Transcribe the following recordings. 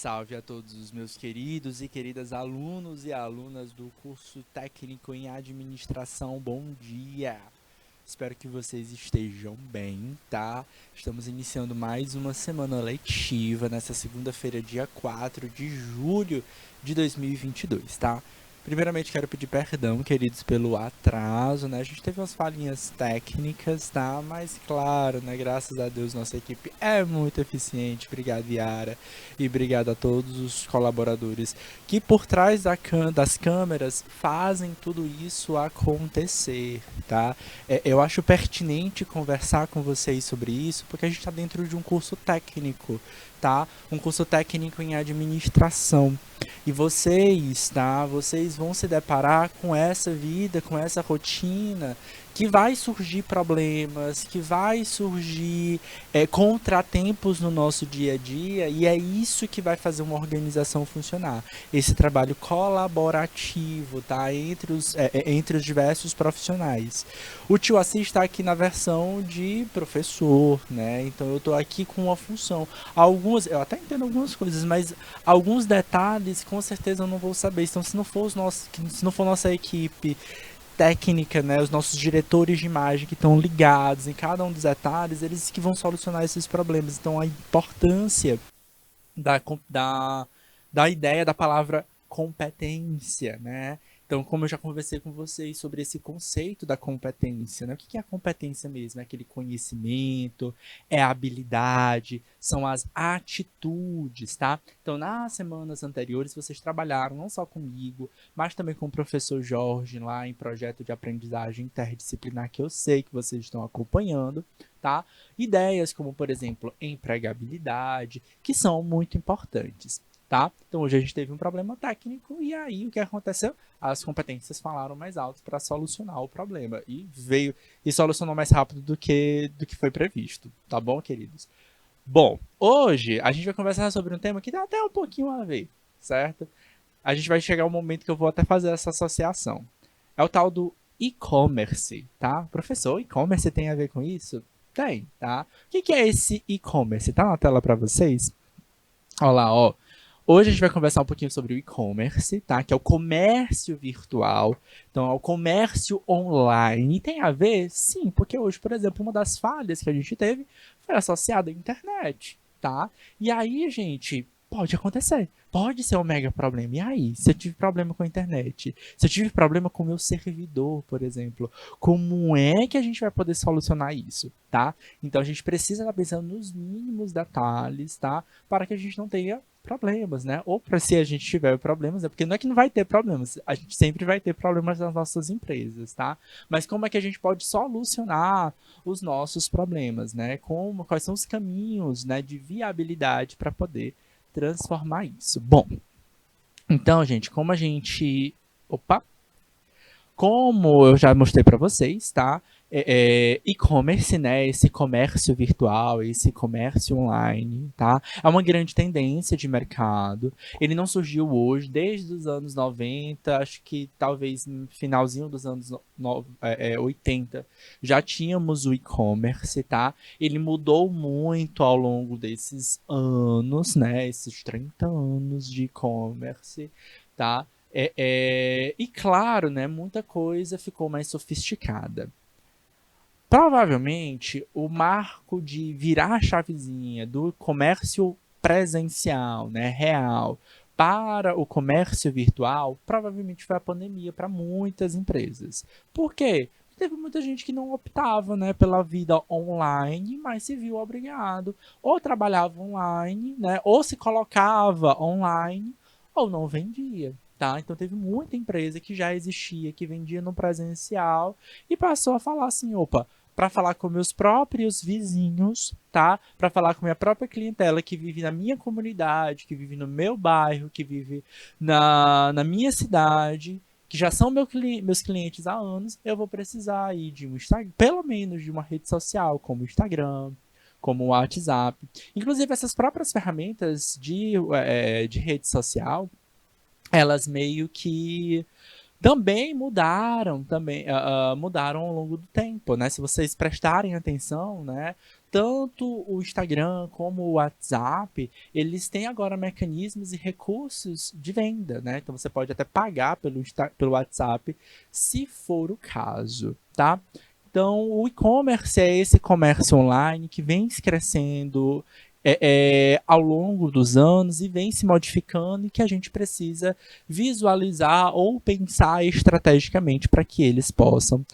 salve a todos os meus queridos e queridas alunos e alunas do curso técnico em administração. Bom dia! Espero que vocês estejam bem, tá? Estamos iniciando mais uma semana letiva nessa segunda-feira, dia 4 de julho de 2022, tá? Primeiramente, quero pedir perdão, queridos, pelo atraso, né? A gente teve umas falhinhas técnicas, tá? Mas, claro, né? Graças a Deus, nossa equipe é muito eficiente. Obrigado, Yara. E obrigado a todos os colaboradores que, por trás das câmeras, fazem tudo isso acontecer, tá? Eu acho pertinente conversar com vocês sobre isso, porque a gente está dentro de um curso técnico, tá? Um curso técnico em administração. E vocês, tá? Vocês vão se deparar com essa vida, com essa rotina, que vai surgir problemas, que vai surgir contratempos no nosso dia a dia, e é isso que vai fazer uma organização funcionar. Esse trabalho colaborativo, tá? Entre os diversos profissionais. O tio Assis está aqui na versão de professor, né? Então eu estou aqui com uma função. Eu até entendo algumas coisas, mas alguns detalhes com certeza eu não vou saber. Então, se não for nossa equipe técnica, né, os nossos diretores de imagem que estão ligados em cada um dos detalhes, eles que vão solucionar esses problemas. Então, a importância da, da, da ideia da palavra competência, né? Então, como eu já conversei com vocês sobre esse conceito da competência, né? O que é a competência mesmo? É aquele conhecimento, é a habilidade, são as atitudes, tá? Então, nas semanas anteriores, vocês trabalharam não só comigo, mas também com o professor Jorge lá em projeto de aprendizagem interdisciplinar, que eu sei que vocês estão acompanhando, tá? Ideias como, por exemplo, empregabilidade, que são muito importantes, tá? Então hoje a gente teve um problema técnico e aí o que aconteceu? As competências falaram mais alto para solucionar o problema e solucionou mais rápido do que foi previsto, tá bom, queridos? Bom, hoje a gente vai conversar sobre um tema que tem até um pouquinho a ver, certo? A gente vai chegar um momento que eu vou até fazer essa associação. É o tal do e-commerce, tá? Professor, e-commerce tem a ver com isso? Tem, tá? O que é esse e-commerce? Tá na tela para vocês? Olha lá, ó. Hoje a gente vai conversar um pouquinho sobre o e-commerce, tá? Que é o comércio virtual. Então, é o comércio online. E tem a ver? Sim, porque hoje, por exemplo, uma das falhas que a gente teve foi associada à internet, tá? E aí, gente, pode acontecer. Pode ser um mega problema. E aí, se eu tive problema com a internet? Se eu tive problema com o meu servidor, por exemplo, como é que a gente vai poder solucionar isso, tá? Então, a gente precisa estar pensando nos mínimos detalhes, tá? Para que a gente não tenha problemas, né? Ou para se a gente tiver problemas, porque não é que não vai ter problemas, a gente sempre vai ter problemas nas nossas empresas, tá? Mas como é que a gente pode solucionar os nossos problemas, né? Quais são os caminhos, né, de viabilidade para poder transformar isso? Bom, então, gente, opa, como eu já mostrei para vocês, tá? E-commerce, né? Esse comércio virtual, esse comércio online, tá? É uma grande tendência de mercado. Ele não surgiu hoje, desde os anos 90, acho que talvez no finalzinho dos anos 80, já tínhamos o e-commerce, tá? Ele mudou muito ao longo desses anos, né? Esses 30 anos de e-commerce, tá? E claro, né, muita coisa ficou mais sofisticada. Provavelmente, o marco de virar a chavezinha do comércio presencial, né, real, para o comércio virtual, provavelmente foi a pandemia para muitas empresas. Por quê? Teve muita gente que não optava, né, pela vida online, mas se viu obrigado. Ou trabalhava online, né, ou se colocava online, ou não vendia. Tá? Então teve muita empresa que já existia, que vendia no presencial e passou a falar assim, opa, para falar com meus próprios vizinhos, tá? Para falar com minha própria clientela que vive na minha comunidade, que vive no meu bairro, que vive na minha cidade, que já são meus clientes há anos, eu vou precisar aí de um Instagram, pelo menos de uma rede social, como o Instagram, como o WhatsApp. Inclusive, essas próprias ferramentas de rede social, elas meio que também mudaram ao longo do tempo, né? Se vocês prestarem atenção, né? tanto o Instagram como o WhatsApp, eles têm agora mecanismos e recursos de venda, né? Então você pode até pagar pelo WhatsApp, se for o caso, tá? Então, o e-commerce é esse comércio online que vem se crescendo ao longo dos anos e vem se modificando e que a gente precisa visualizar ou pensar estrategicamente para que eles possam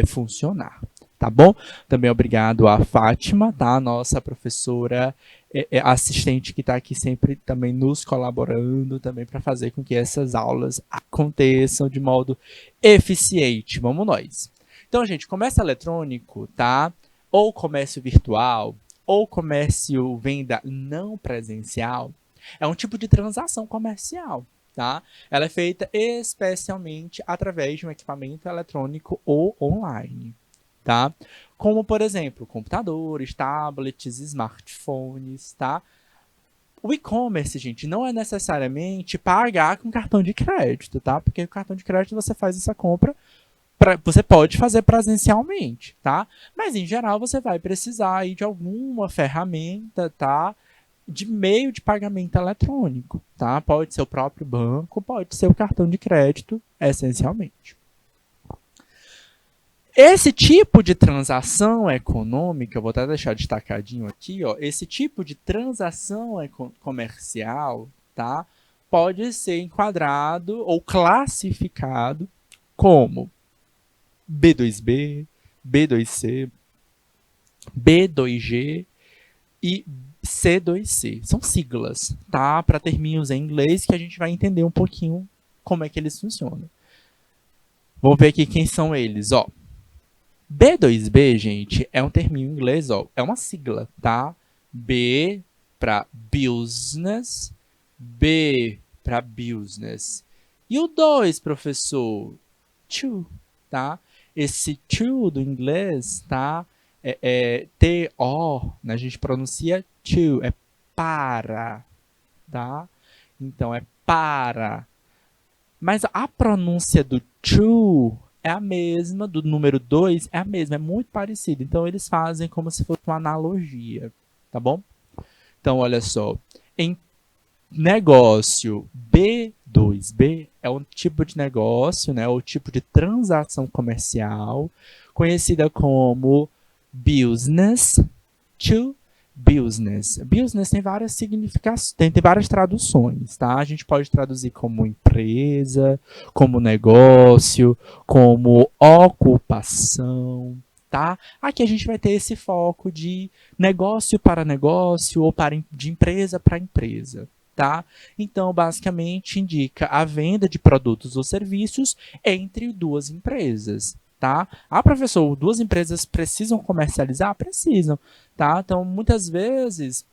funcionar. Tá bom? Também obrigado a Fátima, tá? Nossa professora assistente que está aqui sempre também nos colaborando também para fazer com que essas aulas aconteçam de modo eficiente. Vamos nós. Então, gente, comércio eletrônico, tá? Ou comércio virtual, ou comércio venda não presencial, é um tipo de transação comercial, tá? Ela é feita especialmente através de um equipamento eletrônico ou online, tá? Como, por exemplo, computadores, tablets, smartphones, tá? O e-commerce, gente, não é necessariamente pagar com cartão de crédito, tá? Porque o cartão de crédito você faz essa compra, você pode fazer presencialmente, tá? Mas em geral você vai precisar aí de alguma ferramenta, tá? De meio de pagamento eletrônico, tá? Pode ser o próprio banco, pode ser o cartão de crédito, essencialmente. Esse tipo de transação econômica, vou até deixar destacadinho aqui, ó, esse tipo de transação comercial, tá? Pode ser enquadrado ou classificado como B2B, B2C, B2G e C2C. São siglas, tá? Para termos em inglês que a gente vai entender um pouquinho como é que eles funcionam. Vamos ver aqui quem são eles, ó. B2B, gente, é um terminho em inglês, ó. É uma sigla, tá? B para business, B para business. E o 2, professor? To, tá? Esse to do inglês, tá? T-O, né? A gente pronuncia to, é para, tá? Então, é para. Mas a pronúncia do to é a mesma, do número 2 é a mesma, é muito parecido. Então, eles fazem como se fosse uma analogia, tá bom? Então, olha só. Em negócio B2B é um tipo de negócio, né, ou tipo de transação comercial conhecida como business to business. Business tem várias significações, tem várias traduções, tá? A gente pode traduzir como empresa, como negócio, como ocupação, tá? Aqui a gente vai ter esse foco de negócio para negócio ou de empresa para empresa, tá? Então, basicamente, indica a venda de produtos ou serviços entre duas empresas, tá? Ah, professor, duas empresas precisam comercializar? Precisam, tá? Então, muitas vezes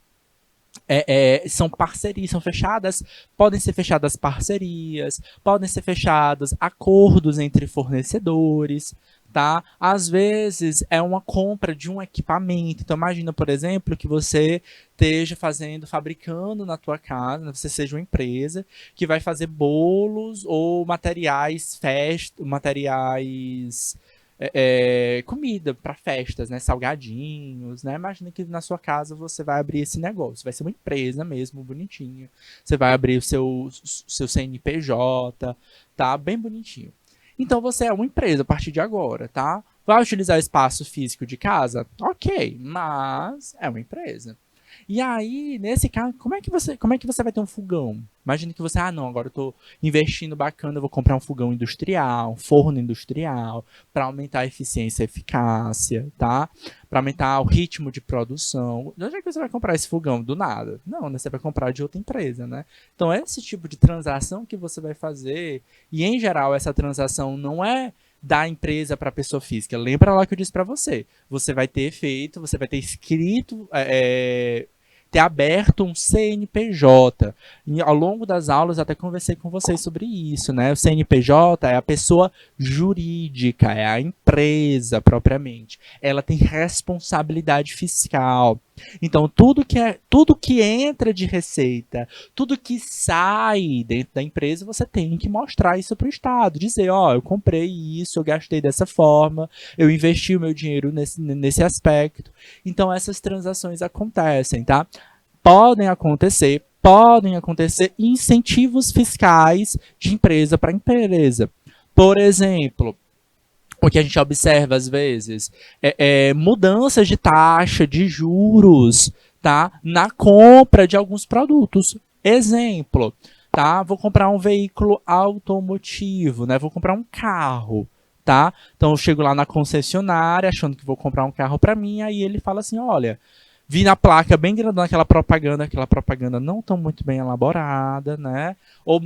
são parcerias, são fechadas, podem ser fechadas parcerias, podem ser fechados acordos entre fornecedores, tá? Às vezes é uma compra de um equipamento. Então imagina, por exemplo, que você esteja fabricando na tua casa, você seja uma empresa que vai fazer bolos ou materiais, comida para festas, né? Salgadinhos, né? Imagina que na sua casa você vai abrir esse negócio. Vai ser uma empresa mesmo, bonitinha. Você vai abrir o seu CNPJ, tá? Bem bonitinho. Então você é uma empresa a partir de agora, tá? Vai utilizar espaço físico de casa? Ok, mas é uma empresa. E aí, nesse caso, como é que você vai ter um fogão? Imagina que você, não, agora eu tô investindo bacana, eu vou comprar um fogão industrial, um forno industrial, para aumentar a eficiência e eficácia, tá? Para aumentar o ritmo de produção. De onde é que você vai comprar esse fogão? Do nada. Não, né? Você vai comprar de outra empresa, né? Então, esse tipo de transação que você vai fazer, e em geral, essa transação não é da empresa para a pessoa física. Lembra lá que eu disse para você. Você vai ter feito, você vai ter escrito, ter aberto um CNPJ. E ao longo das aulas eu até conversei com vocês sobre isso, né? O CNPJ é a pessoa jurídica, é a empresa propriamente. Ela tem responsabilidade fiscal. Então, tudo que entra de receita, tudo que sai dentro da empresa, você tem que mostrar isso para o Estado. Dizer, ó, eu comprei isso, eu gastei dessa forma, eu investi o meu dinheiro nesse aspecto. Então, essas transações acontecem, tá? Podem acontecer incentivos fiscais de empresa para empresa. Por exemplo, o que a gente observa às vezes é mudanças de taxa de juros, tá? Na compra de alguns produtos. Exemplo, tá? Vou comprar um veículo automotivo, né? Vou comprar um carro, tá? Então eu chego lá na concessionária achando que vou comprar um carro para mim, aí ele fala assim, olha, vi na placa bem grandona aquela propaganda não tão muito bem elaborada, né? Ou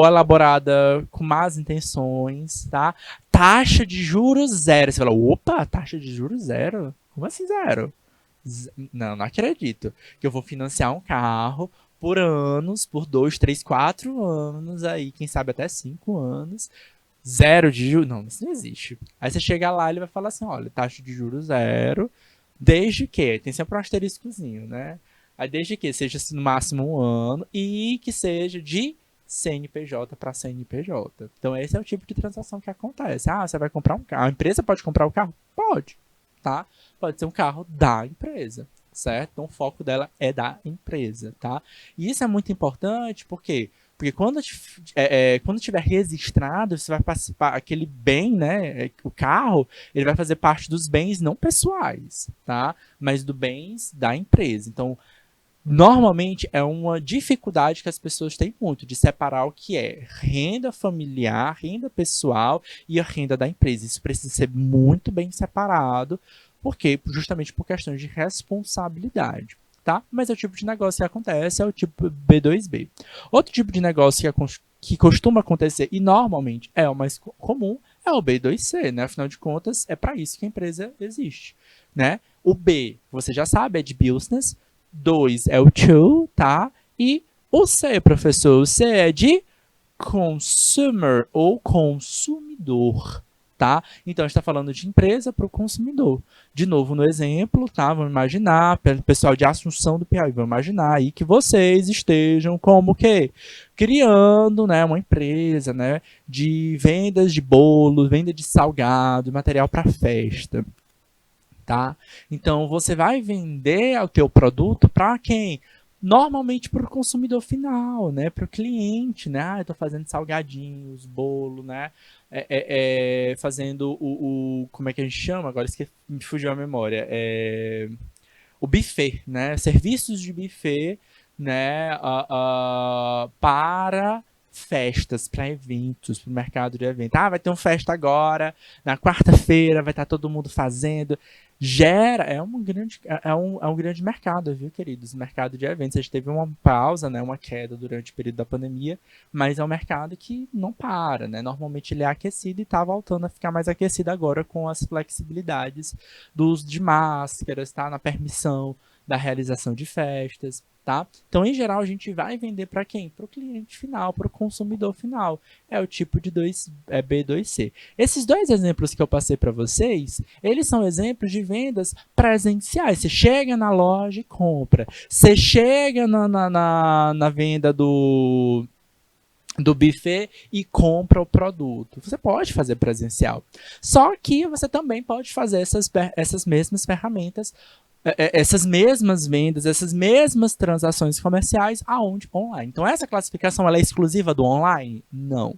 elaborada com más intenções, tá? Taxa de juros zero. Você fala, opa, taxa de juros zero? Como assim zero? Não, não acredito. Que eu vou financiar um carro por anos, por 2, 3, 4 anos aí, quem sabe até 5 anos. Zero de juros? Não, isso não existe. Aí você chega lá e ele vai falar assim, olha, taxa de juros zero, desde que, tem sempre um asteriscozinho, né? Aí desde que seja no máximo um ano e que seja de CNPJ para CNPJ. Então esse é o tipo de transação que acontece. Ah, você vai comprar um carro. A empresa pode comprar o carro? Pode, tá? Pode ser um carro da empresa, certo? Então o foco dela é da empresa, tá? E isso é muito importante porque quando tiver registrado, você vai participar, aquele bem, né, o carro, ele vai fazer parte dos bens não pessoais, tá? Mas dos bens da empresa. Então, normalmente é uma dificuldade que as pessoas têm muito de separar o que é renda familiar, renda pessoal e a renda da empresa. Isso precisa ser muito bem separado, porque justamente por questões de responsabilidade. Tá? Mas é o tipo de negócio que acontece, é o tipo B2B. Outro tipo de negócio que costuma acontecer e normalmente é o mais comum é o B2C, né? Afinal de contas, é para isso que a empresa existe, né? O B, você já sabe, é de business. 2 é o to, tá? E o C, professor, o C é de consumer ou consumidor, tá? Então a gente está falando de empresa para o consumidor. De novo no exemplo, tá? Vamos imaginar, pessoal de Assunção do Piauí, vamos imaginar aí que vocês estejam como que criando, né, uma empresa, né, de vendas de bolo, venda de salgado, material para festa. Tá? Então você vai vender o teu produto para quem? Normalmente para o consumidor final, né? Para o cliente, né? Ah, eu estou fazendo salgadinhos, bolo, né? Fazendo como é que a gente chama? Agora esqueci, me fugiu a memória. O buffet, né? Serviços de buffet, né? Para festas, para eventos, para o mercado de eventos. Ah, vai ter uma festa agora, na quarta-feira, vai estar todo mundo fazendo. É um grande mercado, viu, queridos? Mercado de eventos. A gente teve uma pausa, né, uma queda durante o período da pandemia, mas é um mercado que não para, né? Normalmente ele é aquecido e está voltando a ficar mais aquecido agora com as flexibilidades do uso de máscaras, tá? Na permissão da realização de festas, tá? Então, em geral, a gente vai vender para quem? Para o cliente final, para o consumidor final. É o tipo de B2C. Esses dois exemplos que eu passei para vocês, eles são exemplos de vendas presenciais. Você chega na loja e compra. Você chega na venda do buffet e compra o produto. Você pode fazer presencial. Só que você também pode fazer essas mesmas ferramentas, essas mesmas vendas, essas mesmas transações comerciais aonde? Online. Então essa classificação ela é exclusiva do online? Não,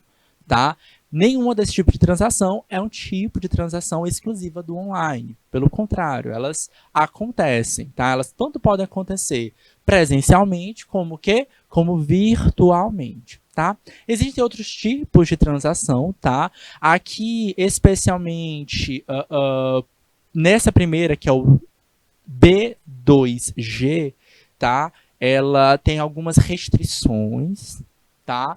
tá? Nenhuma desse tipo de transação é um tipo de transação exclusiva do online. Pelo contrário, elas acontecem, tá? Elas tanto podem acontecer presencialmente como virtualmente. Tá? Existem outros tipos de transação, tá? Aqui, especialmente, nessa primeira, que é o B2G, tá? Ela tem algumas restrições, tá?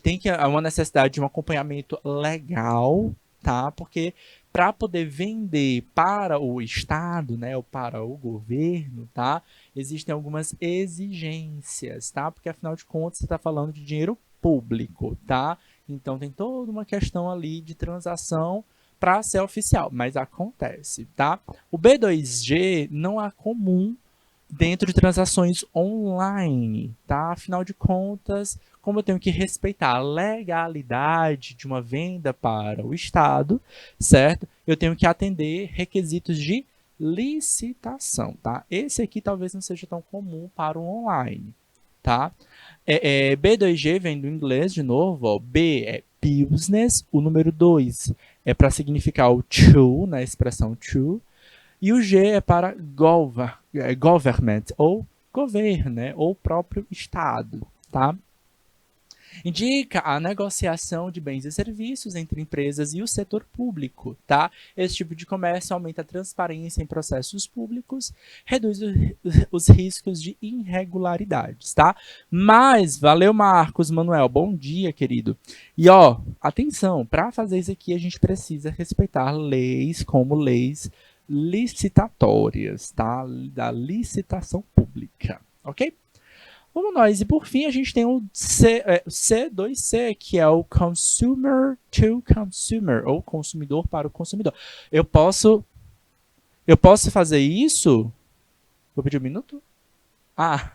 Tem uma necessidade de um acompanhamento legal, tá? Porque para poder vender para o Estado, né, ou para o governo, tá? Existem algumas exigências, tá? Porque afinal de contas você está falando de dinheiro público, tá? Então tem toda uma questão ali de transação para ser oficial, mas acontece, tá? O B2G não é comum dentro de transações online, tá? Afinal de contas, como eu tenho que respeitar a legalidade de uma venda para o Estado, certo? Eu tenho que atender requisitos de licitação, tá? Esse aqui talvez não seja tão comum para o online, tá? B2G vem do inglês, de novo, ó. B é business, o número 2 é para significar o to, na expressão to, e o G é para government, ou governo, né, ou próprio Estado, tá? Indica a negociação de bens e serviços entre empresas e o setor público, tá? Esse tipo de comércio aumenta a transparência em processos públicos, reduz os riscos de irregularidades, tá? Mas, valeu Marcos Manuel, bom dia, querido. E ó, atenção, para fazer isso aqui a gente precisa respeitar leis como leis licitatórias, tá? Da licitação pública, ok? Vamos nós. E por fim, a gente tem o C2C, que é o Consumer to Consumer, ou consumidor para o consumidor. Eu posso fazer isso? Vou pedir um minuto? Ah,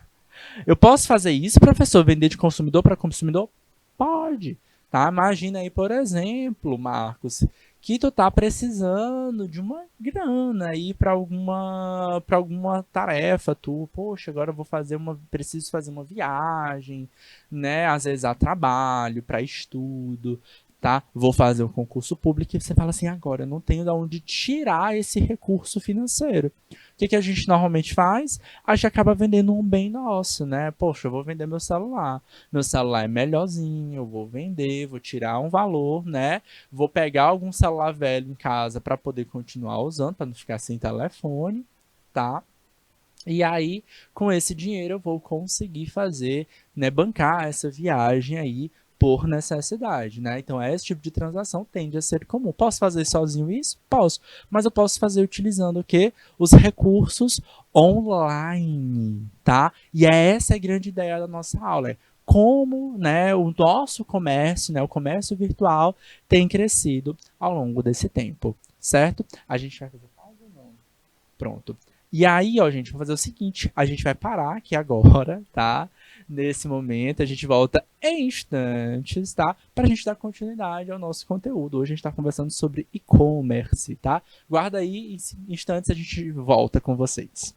eu posso fazer isso, professor? Vender de consumidor para consumidor? Pode. Tá? Imagina aí, por exemplo, Marcos, que tu tá precisando de uma grana aí para alguma tarefa, poxa, agora eu preciso fazer uma viagem, né? Às vezes a trabalho, para estudo, tá? Vou fazer um concurso público e você fala assim, agora eu não tenho de onde tirar esse recurso financeiro. O que a gente normalmente faz? A gente acaba vendendo um bem nosso, né? Poxa, eu vou vender meu celular. Meu celular é melhorzinho, eu vou vender, vou tirar um valor, né? Vou pegar algum celular velho em casa para poder continuar usando, para não ficar sem telefone, tá? E aí, com esse dinheiro, eu vou conseguir fazer, né, bancar essa viagem aí por necessidade, né? Então, esse tipo de transação tende a ser comum. Posso fazer sozinho isso? Posso. Mas eu posso fazer utilizando o quê? Os recursos online, tá? E essa é a grande ideia da nossa aula. É como, né, o nosso comércio, né, o comércio virtual tem crescido ao longo desse tempo, certo? A gente vai fazer pausa ou não? Pronto. E aí, ó, gente, vamos fazer o seguinte, a gente vai parar aqui agora, tá? Nesse momento, a gente volta em instantes, tá? Pra gente dar continuidade ao nosso conteúdo. Hoje a gente tá conversando sobre e-commerce, tá? Guarda aí, em instantes a gente volta com vocês.